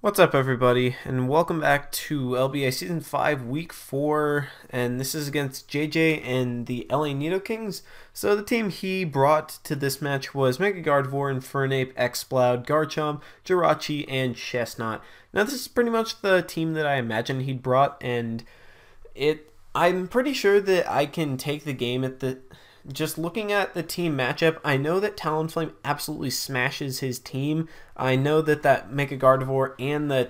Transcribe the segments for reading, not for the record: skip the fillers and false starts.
What's up, everybody, and welcome back to LBA Season 5, Week 4, and this is against JJ and the LA Nidokings. So the team he brought to this match was Mega Gardevoir, Infernape, Exploud, Garchomp, Jirachi, and Chestnut. Now this is pretty much the team that I imagined he'd brought, and I'm pretty sure that I can take the game at the... Just looking at the team matchup, I know that Talonflame absolutely smashes his team. I know that Mega Gardevoir and the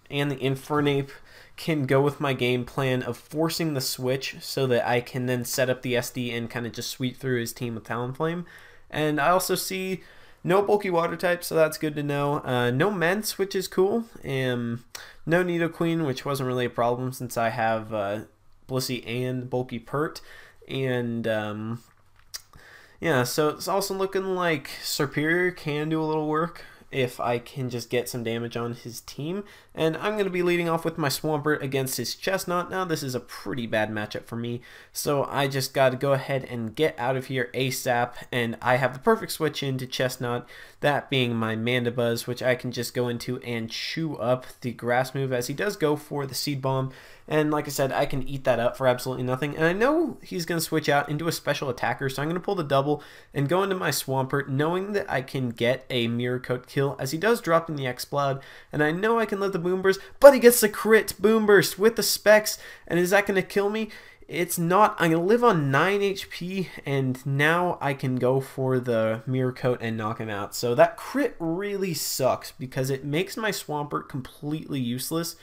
Infernape can go with my game plan of forcing the switch so that I can then set up the SD and kind of just sweep through his team with Talonflame. And I also see no bulky water type, so that's good to know. No Mence, which is cool. No Nidoqueen, which wasn't really a problem since I have Blissey and bulky Pert. And yeah, so it's also looking like Serperior can do a little work if I can just get some damage on his team. And I'm going to be leading off with my Swampert against his Chestnut. Now this is a pretty bad matchup for me, so I just got to go ahead and get out of here ASAP. And I have the perfect switch into Chestnut, that being my Mandibuzz, which I can just go into and chew up the grass move as he does go for the Seed Bomb. And like I said, I can eat that up for absolutely nothing. And I know he's going to switch out into a special attacker, so I'm going to pull the double and go into my Swampert, knowing that I can get a Mirror Coat kill, as he does drop in the Exploud. And I know I can live the Boom Burst, but he gets the crit Boom Burst with the Specs. And is that going to kill me? It's not. I'm going to live on 9 HP, and now I can go for the Mirror Coat and knock him out. So that crit really sucks because it makes my Swampert completely useless.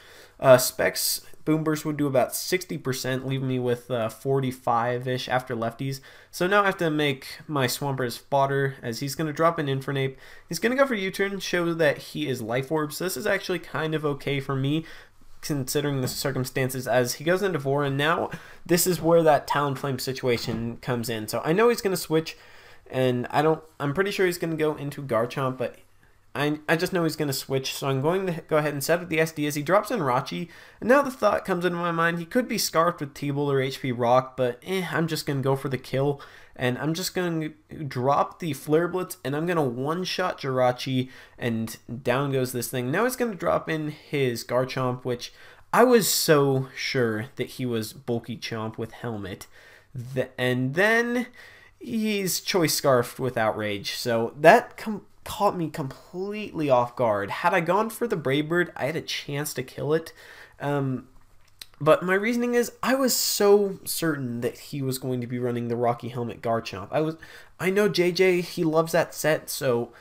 Specs Boom Burst would do about 60%, leaving me with 45-ish after lefties. So now I have to make my Swampert as fodder, as he's going to drop an Infernape. He's going to go for U-turn, show that he is Life Orb. So this is actually kind of okay for me, considering the circumstances, as he goes into Vor, and now this is where that Talonflame situation comes in. So I know he's going to switch, and I'm pretty sure he's going to go into Garchomp, but I just know he's going to switch, so I'm going to go ahead and set up the SD as he drops in Rachi. And now the thought comes into my mind, he could be scarfed with T-Bolt or HP Rock, but I'm just going to go for the kill. And I'm just going to drop the Flare Blitz, and I'm going to one-shot Jirachi, and down goes this thing. Now he's going to drop in his Garchomp, which I was so sure that he was Bulky Chomp with Helmet. And then he's Choice Scarfed with Outrage, so that caught me completely off guard. Had I gone for the Brave Bird, I had a chance to kill it. But my reasoning is I was so certain that he was going to be running the Rocky Helmet Garchomp. I know JJ, he loves that set, so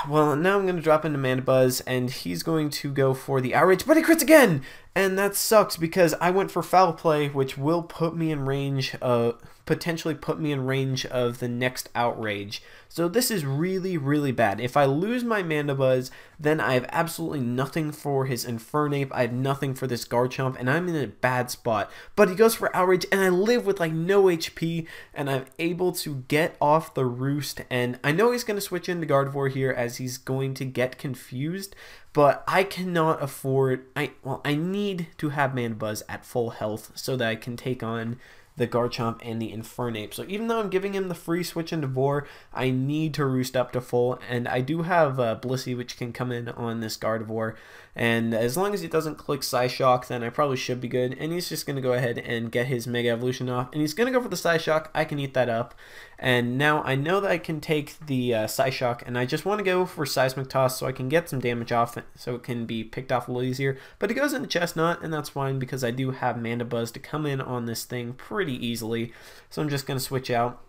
well, now I'm going to drop into Mandibuzz, and he's going to go for the Outrage, but he crits again! And that sucks because I went for Foul Play, which will put me in range of, potentially put me in range of the next Outrage. So this is really, really bad. If I lose my Mandibuzz, then I have absolutely nothing for his Infernape, I have nothing for this Garchomp, and I'm in a bad spot. But he goes for Outrage, and I live with like no HP, and I'm able to get off the roost, and I know he's going to switch into Gardevoir here as he's going to get confused, but I cannot afford, I need to have Mandibuzz at full health so that I can take on the Garchomp and the Infernape. So even though I'm giving him the free switch into Vor, I need to roost up to full, and I do have Blissey, which can come in on this Gardevoir, and as long as it doesn't click Psyshock, then I probably should be good. And he's just going to go ahead and get his Mega Evolution off, and he's going to go for the Psyshock. I can eat that up, and now I know that I can take the Psyshock, and I just want to go for Seismic Toss so I can get some damage off it, so it can be picked off a little easier. But it goes into Chestnut, and that's fine because I do have Mandibuzz to come in on this thing pretty easily. So I'm just going to switch out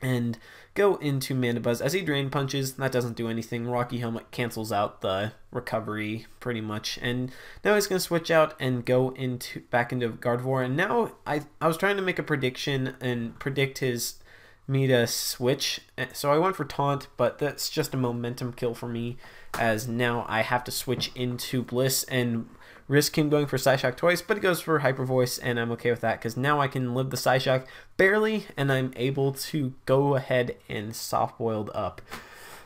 and go into Mandibuzz as he Drain Punches. That doesn't do anything. Rocky Helmet cancels out the recovery pretty much, and now he's going to switch out and go back into Gardevoir. And now I was trying to make a prediction and predict me to switch, so I went for Taunt, but that's just a momentum kill for me, as now I have to switch into Bliss and risk him going for Psyshock twice, but he goes for Hyper Voice, and I'm okay with that because now I can live the Psyshock barely, and I'm able to go ahead and soft boiled up.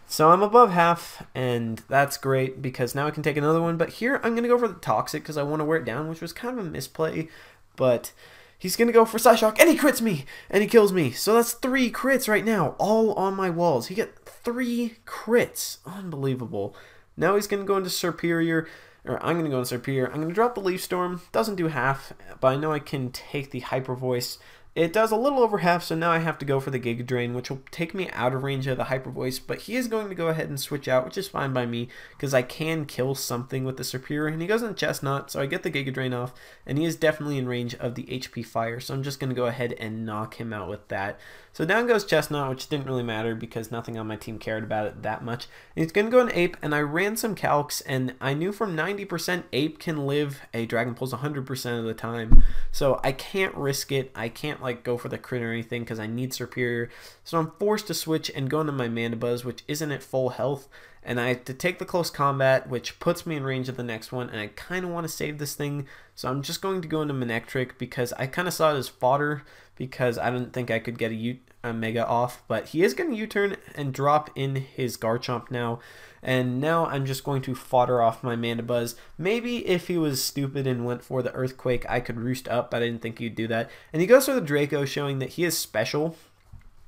So I'm above half, and that's great because now I can take another one. But here I'm going to go for the Toxic because I want to wear it down, which was kind of a misplay, but he's going to go for Psyshock, and he crits me, and he kills me. So that's 3 crits right now, all on my walls. He got 3 crits. Unbelievable. Now he's going to go into Superior, or I'm going to go into Superior. I'm going to drop the Leaf Storm. Doesn't do half, but I know I can take the Hyper Voice. It does a little over half, so now I have to go for the Giga Drain, which will take me out of range of the Hyper Voice, but he is going to go ahead and switch out, which is fine by me, because I can kill something with the Superior, and he goes in Chestnut, so I get the Giga Drain off, and he is definitely in range of the HP Fire, so I'm just going to go ahead and knock him out with that. So down goes Chestnut, which didn't really matter, because nothing on my team cared about it that much. And he's going to go in Ape, and I ran some calcs, and I knew from 90% Ape can live a Dragon Pulse 100% of the time, so I can't risk it. I can't like go for the crit or anything because I need Superior, so I'm forced to switch and go into my Mana Buzz, which isn't at full health, and I have to take the close combat, which puts me in range of the next one, and I kind of want to save this thing, so I'm just going to go into Manectric because I kind of saw it as fodder because I didn't think I could get a Mega off, but he is going to U-turn and drop in his Garchomp now, and now I'm just going to fodder off my Mana Buzz. Maybe if he was stupid and went for the Earthquake, I could roost up, but I didn't think he'd do that. And he goes for the Draco, showing that he is special,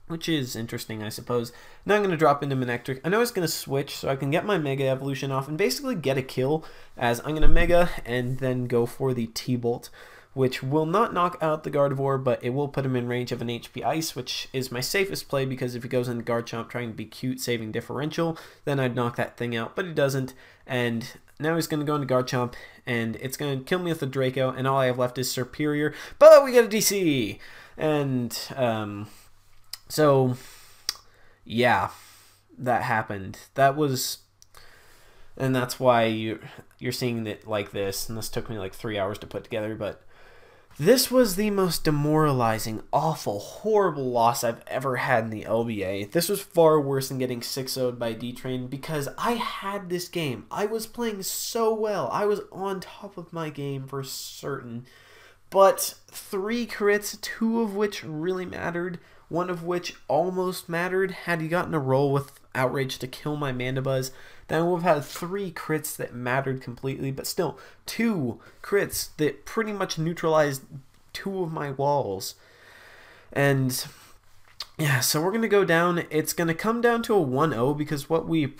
which is interesting, I suppose. Now I'm going to drop into Manectric. I know it's going to switch, so I can get my Mega Evolution off and basically get a kill, as I'm going to Mega and then go for the T-Bolt, which will not knock out the Gardevoir, but it will put him in range of an HP Ice, which is my safest play, because if he goes into Garchomp trying to be cute, saving differential, then I'd knock that thing out, but he doesn't, and now he's going to go into Garchomp, and it's going to kill me with the Draco, and all I have left is Superior, but we get a DC! And, so, yeah, that happened. That was, and that's why you're seeing it like this, and this took me like 3 hours to put together, but this was the most demoralizing, awful, horrible loss I've ever had in the LBA. This was far worse than getting 6-0'd by D-Train because I had this game. I was playing so well. I was on top of my game for certain. But 3 crits, 2 of which really mattered, 1 of which almost mattered. Had he gotten a roll with Outrage to kill my Mana Buzz, then I would have had 3 crits that mattered completely, but still 2 crits that pretty much neutralized 2 of my walls. And yeah, so we're going to go down. It's going to come down to a 1-0 because what we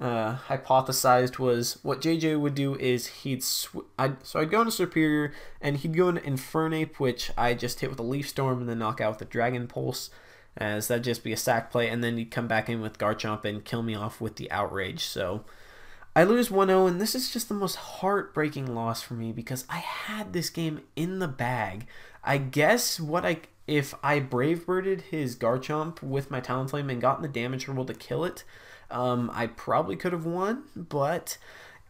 hypothesized was what JJ would do is so I'd go into Superior and he'd go into Infernape, which I just hit with a Leaf Storm and then knock out with the Dragon Pulse, as that'd just be a sack play, and then he'd come back in with Garchomp and kill me off with the Outrage. So I lose 1-0, and this is just the most heartbreaking loss for me because I had this game in the bag. I guess if I Brave Birded his Garchomp with my Talonflame and gotten the damage roll to kill it, I probably could have won, but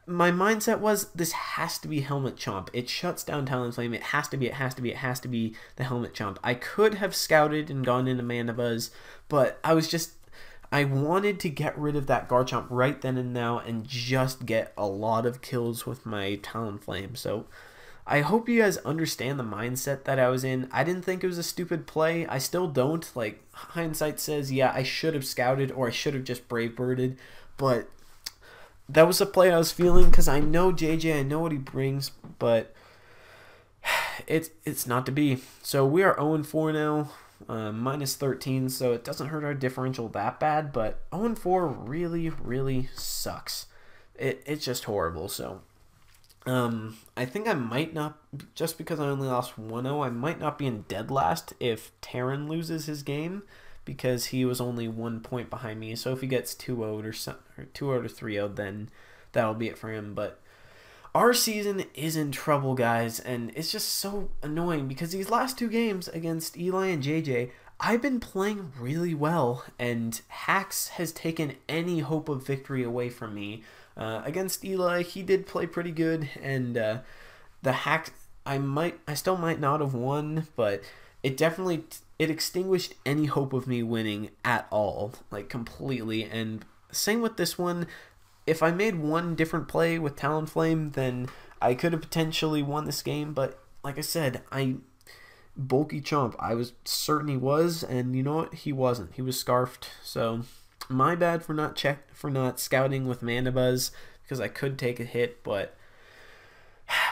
my mindset was this has to be Helmet Chomp. It shuts down Talonflame. It has to be the Helmet Chomp. I could have scouted and gone into Mana Buzz, but I wanted to get rid of that Garchomp right then and now and just get a lot of kills with my Talonflame. So I hope you guys understand the mindset that I was in. I didn't think it was a stupid play. I still don't. Like, hindsight says, yeah, I should have scouted or I should have just Brave Birded, but that was a play I was feeling because I know JJ, I know what he brings, but it's not to be. So we are 0-4 now, minus 13, so it doesn't hurt our differential that bad, but 0-4 really, really sucks. It's just horrible, so I think I might not, just because I only lost 1-0, I might not be in dead last if Terran loses his game, because he was only 1 point behind me. So if he gets 2-0'd or 2-0 or 3-0'd, then that'll be it for him. But our season is in trouble, guys, and it's just so annoying because these last 2 games against Eli and JJ, I've been playing really well, and Hacks has taken any hope of victory away from me. Against Eli, he did play pretty good, and the Hack, I still might not have won, but it definitely it extinguished any hope of me winning at all, like completely. And same with this one. If I made one different play with Talonflame, then I could have potentially won this game. But like I said, bulky Chomp, I was certain he was, and you know what? He wasn't. He was scarfed. So my bad for not scouting with Mana Buzz, because I could take a hit, but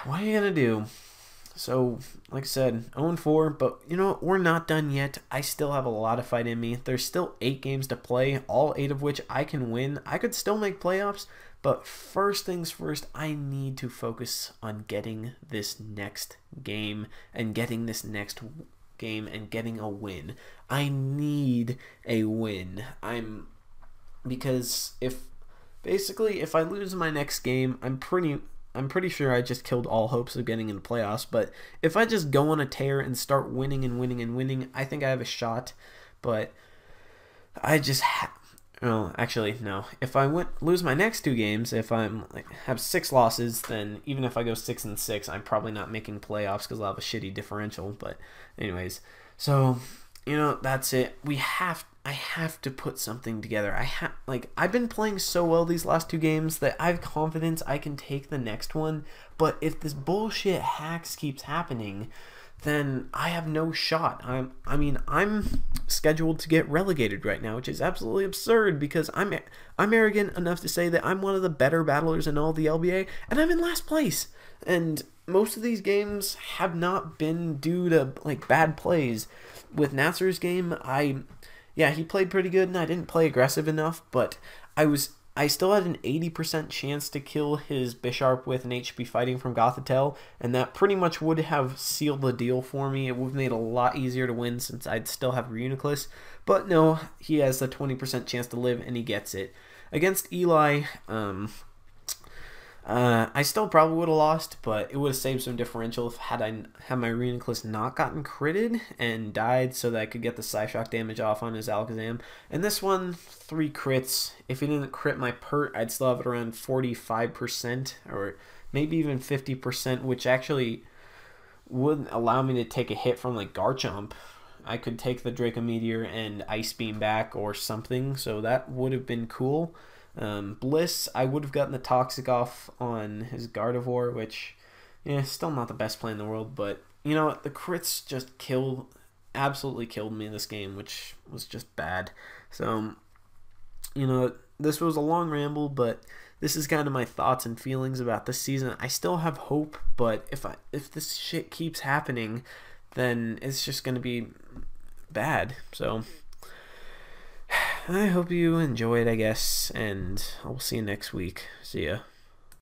what are you gonna do? So, like I said, 0-4, but you know what? We're not done yet. I still have a lot of fight in me. There's still 8 games to play, all 8 of which I can win. I could still make playoffs, But first things first, I need to focus on getting this next game and getting this next game and getting a win. I need a win. Because if I lose my next game, I'm pretty sure I just killed all hopes of getting in the playoffs. But if I just go on a tear and start winning and winning and winning, I think I have a shot. But I just well, actually no. If I lose my next 2 games, if I'm have 6 losses, then even if I go 6-6, I'm probably not making playoffs because I'll have a shitty differential. But anyways, so that's it. I have to put something together. I've been playing so well these last 2 games that I have confidence I can take the next one. But if this bullshit hacks keeps happening, then I have no shot. I'm scheduled to get relegated right now, which is absolutely absurd because I'm arrogant enough to say that I'm one of the better battlers in all the LBA, and I'm in last place. And most of these games have not been due to bad plays. With Nasser's game, he played pretty good, and I didn't play aggressive enough, but I still had an 80% chance to kill his Bisharp with an HP fighting from Gothitelle, and that pretty much would have sealed the deal for me. It would have made it a lot easier to win since I'd still have Reuniclus. But no, he has a 20% chance to live, and he gets it. Against Eli, I still probably would have lost, but it would have saved some differential if had my Reuniclus not gotten critted and died so that I could get the Psyshock damage off on his Alakazam. And this one, 3 crits. If he didn't crit my Pert, I'd still have it around 45% or maybe even 50%, which actually would allow me to take a hit from Garchomp. I could take the Draco Meteor and Ice Beam back or something, so that would have been cool. Bliss, I would have gotten the Toxic off on his Gardevoir, which, still not the best play in the world, but, the crits just absolutely killed me in this game, which was just bad. So, this was a long ramble, but this is kind of my thoughts and feelings about this season. I still have hope, but if this shit keeps happening, then it's just going to be bad. So I hope you enjoyed, I guess, and I'll see you next week. See ya.